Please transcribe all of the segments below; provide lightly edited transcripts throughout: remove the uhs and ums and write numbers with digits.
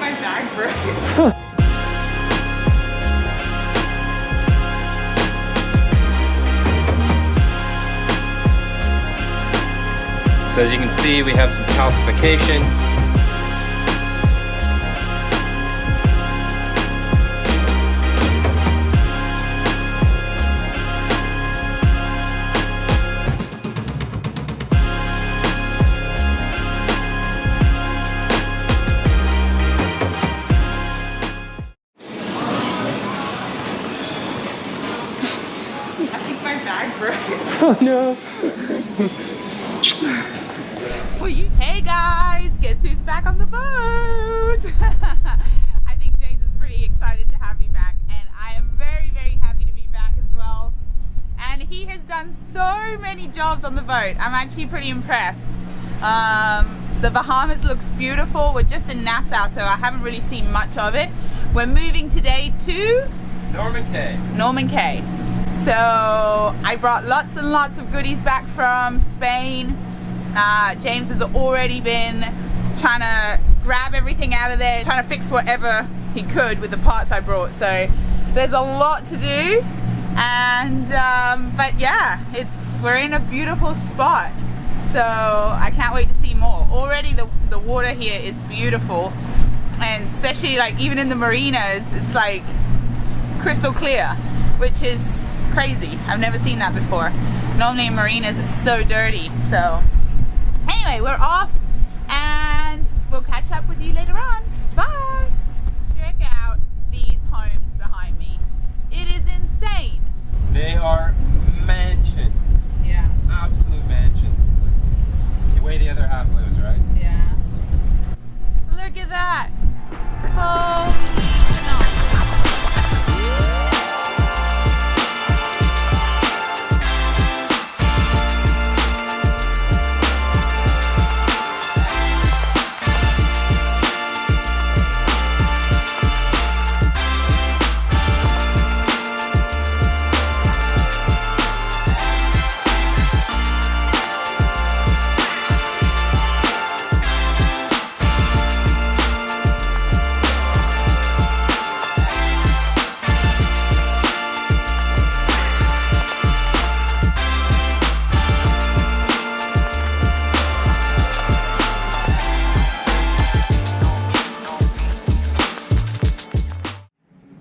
my bag broke. So as you can see, we have some calcification. I think my bag broke. Oh no. Hey guys, guess who's back on the boat? I think James is pretty excited to have me back, and I am very, very happy to be back as well. And he has done so many jobs on the boat. I'm actually pretty impressed. The Bahamas looks beautiful. We're just in Nassau, so I haven't really seen much of it. We're moving today to Norman Cay. Norman Cay. So I brought lots and lots of goodies back from Spain. James has already been trying to grab everything out of there, trying to fix whatever he could with the parts I brought. So there's a lot to do, and but yeah, we're in a beautiful spot. So I can't wait to see more. Already the water here is beautiful, and especially like even in the marinas, it's like crystal clear, which is crazy. I've never seen that before. Normally in marinas it's so dirty. So anyway, we're off and we'll catch up with you later on. Bye! Check out these homes behind me. It is insane. They are mansions. Yeah. Absolute mansions. The way the other half lives, right? Yeah. Look at that. Holy phenomenal.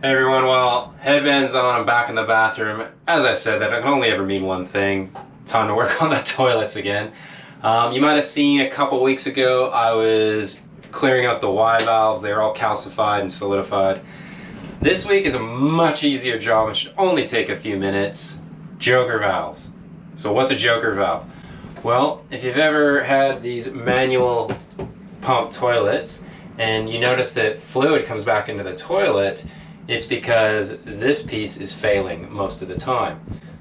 Hey everyone, well, headband's on, I'm back in the bathroom. As I said, that can only ever mean one thing. Time to work on the toilets again. You might have seen a couple weeks ago, I was clearing out the Y valves. They were all calcified and solidified. This week is a much easier job. It should only take a few minutes. Joker valves. So what's a joker valve? Well, if you've ever had these manual pump toilets and you notice that fluid comes back into the toilet, it's because this piece is failing most of the time.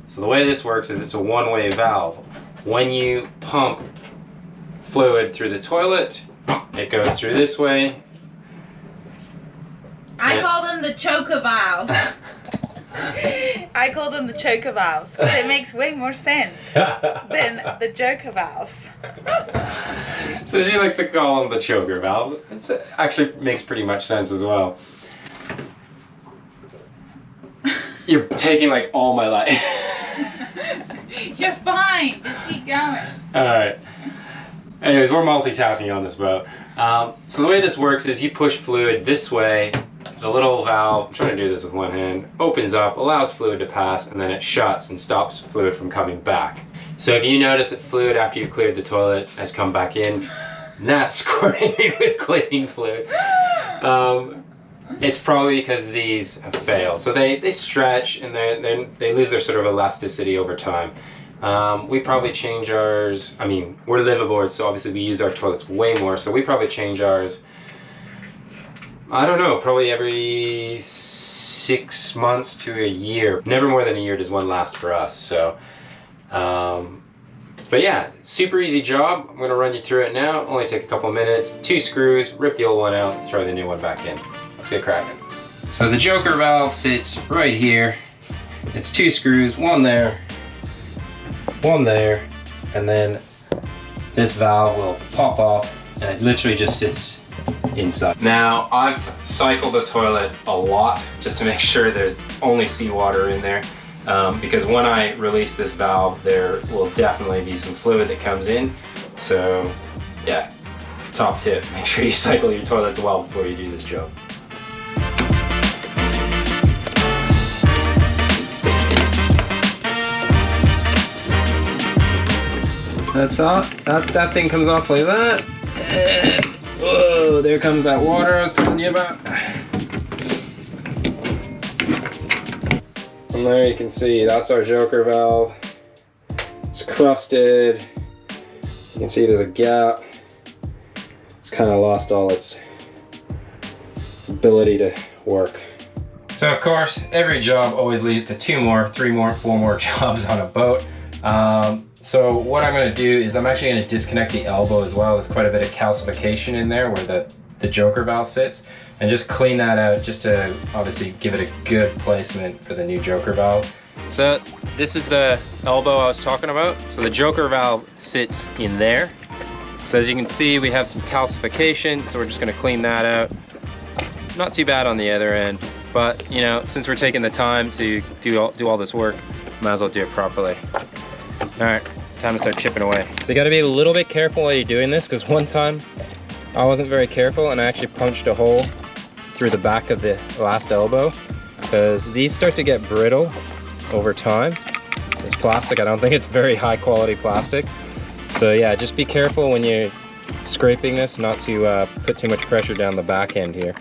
So the way this works is it's a one-way valve. When you pump fluid through the toilet, it goes through this way. I call them the choker valves. I call them the choker valves because it makes way more sense than the joker valves. So she likes to call them the choker valves. It actually makes pretty much sense as well. You're taking like all my life. You're fine. Just keep going. Alright. Anyways, we're multitasking on this boat. So the way this works is you push fluid this way. The little valve, I'm trying to do this with one hand, opens up, allows fluid to pass, and then it shuts and stops fluid from coming back. So if you notice that fluid after you've cleared the toilet has come back in, not squirting me with cleaning fluid, it's probably because these have failed. So they stretch and they lose their sort of elasticity over time. We probably change ours, I mean, we're live aboard, so obviously we use our toilets way more, so we probably change ours, I don't know, probably every 6 months to a year. Never more than a year does one last for us, so. But yeah, super easy job. I'm going to run you through it now. Only take a couple minutes. 2 screws, rip the old one out, throw the new one back in. Let's get cracking. So the joker valve sits right here. It's 2 screws, one there, and then this valve will pop off, and it literally just sits inside. Now, I've cycled the toilet a lot just to make sure there's only seawater in there. Because when I release this valve, there will definitely be some fluid that comes in. So yeah, top tip, make sure you cycle your toilets well before you do this job. That's all. That thing comes off like that. And whoa, there comes that water I was telling you about. And there you can see, that's our joker valve. It's crusted. You can see there's a gap. It's kind of lost all its ability to work. So of course, every job always leads to 2 more, 3 more, 4 more jobs on a boat. So what I'm going to do is I'm actually going to disconnect the elbow as well. There's quite a bit of calcification in there where the joker valve sits, and just clean that out just to obviously give it a good placement for the new joker valve. So this is the elbow I was talking about. So the joker valve sits in there. So as you can see, we have some calcification, so we're just going to clean that out. Not too bad on the other end, but you know, since we're taking the time to do all this work, might as well do it properly. All right, time to start chipping away. So you got to be a little bit careful while you're doing this, because one time I wasn't very careful and I actually punched a hole through the back of the last elbow, because these start to get brittle over time. This plastic, I don't think it's very high quality plastic. So yeah, just be careful when you're scraping this not to put too much pressure down the back end here.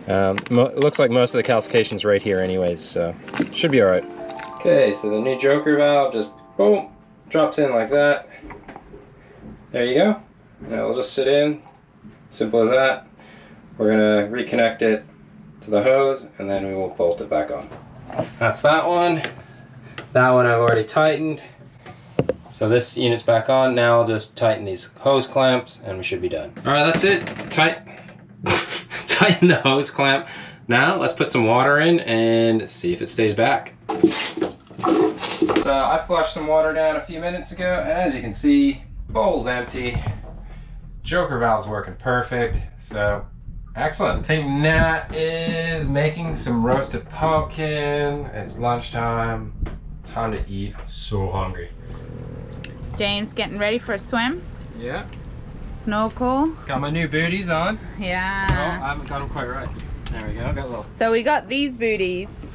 It looks like most of the calcification's right here anyways, so should be all right. Okay, so the new joker valve just boom, drops in like that. There you go. And it'll just sit in, simple as that. We're gonna reconnect it to the hose and then we will bolt it back on. That's that one. That one I've already tightened. So this unit's back on. Now I'll just tighten these hose clamps and we should be done. All right, that's it. Tighten the hose clamp. Now let's put some water in and see if it stays back. So I flushed some water down a few minutes ago, and as you can see, bowl's empty. Joker valve's working perfect, so excellent. I think Nat is making some roasted pumpkin. It's lunchtime. Time to eat. I'm so hungry. James getting ready for a swim. Yeah. Snorkel. Got my new booties on. Yeah. Oh, I haven't got them quite right. There we go. Got a little. So we got these booties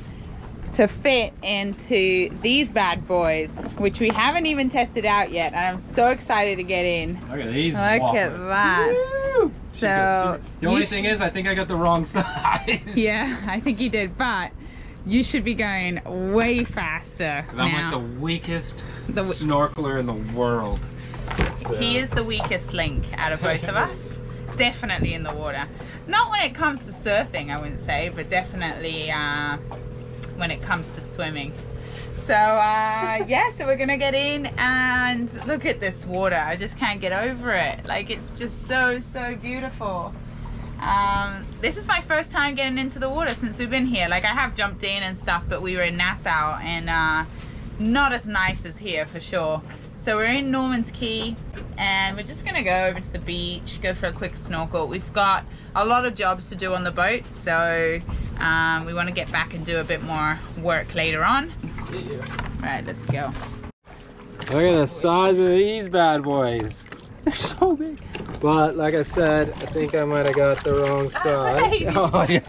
to fit into these bad boys, which we haven't even tested out yet, and I'm so excited to get in. Look at these. Look at that. Woo! So the only thing is, I think I got the wrong size. Yeah, I think you did, but you should be going way faster. Because I'm like the weakest snorkeler in the world. So. He is the weakest link out of both of us. Definitely in the water. Not when it comes to surfing, I wouldn't say, but definitely when it comes to swimming. So yeah, so we're gonna get in and look at this water. I just can't get over it. Like, it's just so beautiful. This is my first time getting into the water since we've been here. Like, I have jumped in and stuff, but we were in Nassau, and not as nice as here for sure. So we're in Norman Cay, and we're just gonna go over to the beach, go for a quick snorkel. We've got a lot of jobs to do on the boat, so we want to get back and do a bit more work later on. Right, let's go. Look at the size of these bad boys. They're so big. But like I said, I think I might have got the wrong size. Hey, oh, yeah.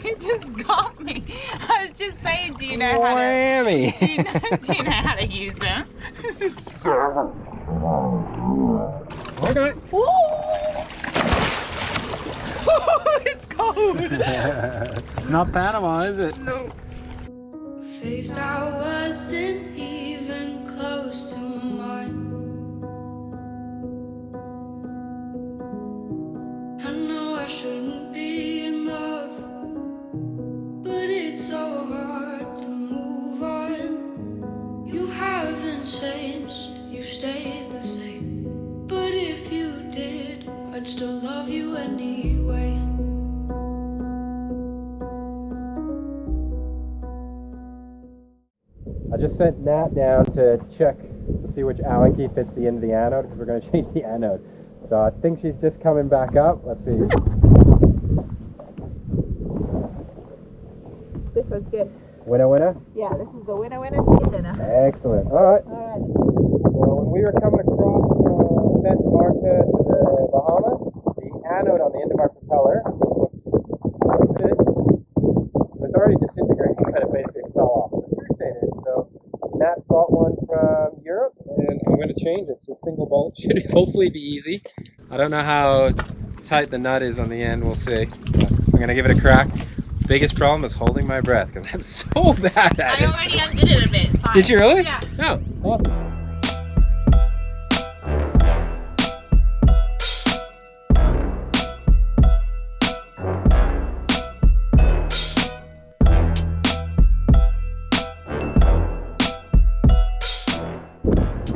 You just got me. I was just saying, do you know how Whammy. to do you know how to use them? This is so... Okay. It's cold. It's not Panama, is it? No. Face I wasn't even close to mine. I know I shouldn't be in love, but it's so hard to move on. You haven't changed, you stayed the same. But if you did, I'd still love you anyway. I just sent Nat down to check to see which Allen key fits the end of the anode, because we're going to change the anode. So I think she's just coming back up. Let's see. This was good. Winner, winner? Yeah, this is the winner, winner, chicken dinner. Excellent. All right. Alright. Well, when we were coming across from Santa Marta to the Bahamas, the anode on the end of our propeller was already disintegrating, but it basically fell off. The screw stayed in. So Nat brought one from Europe, and I'm going to change it. It's a single bolt. Should hopefully be easy. I don't know how tight the nut is on the end. We'll see. But I'm going to give it a crack. Biggest problem is holding my breath because I'm so bad at it. I already undid it a bit. It's fine. Did you really? Yeah. Oh, awesome.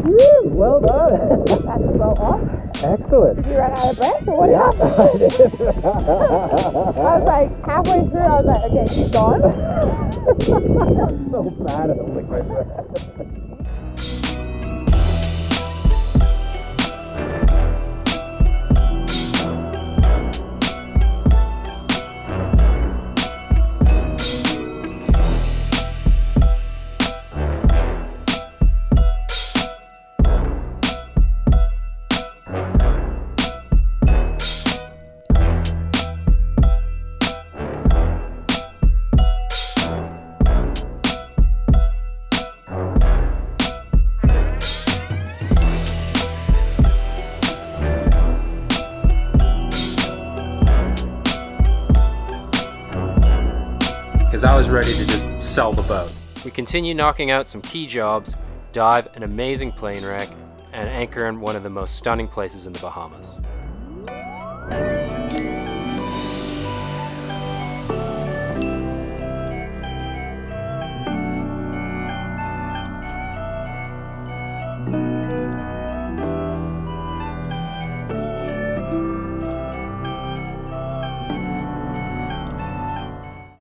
Woo, well done. That's well off. Excellent. Did you run out of breath or what happened? I was like halfway through. I was like, okay, she's gone. I'm so bad at holding my breath. Because I was ready to just sell the boat. We continue knocking out some key jobs, dive an amazing plane wreck, and anchor in one of the most stunning places in the Bahamas.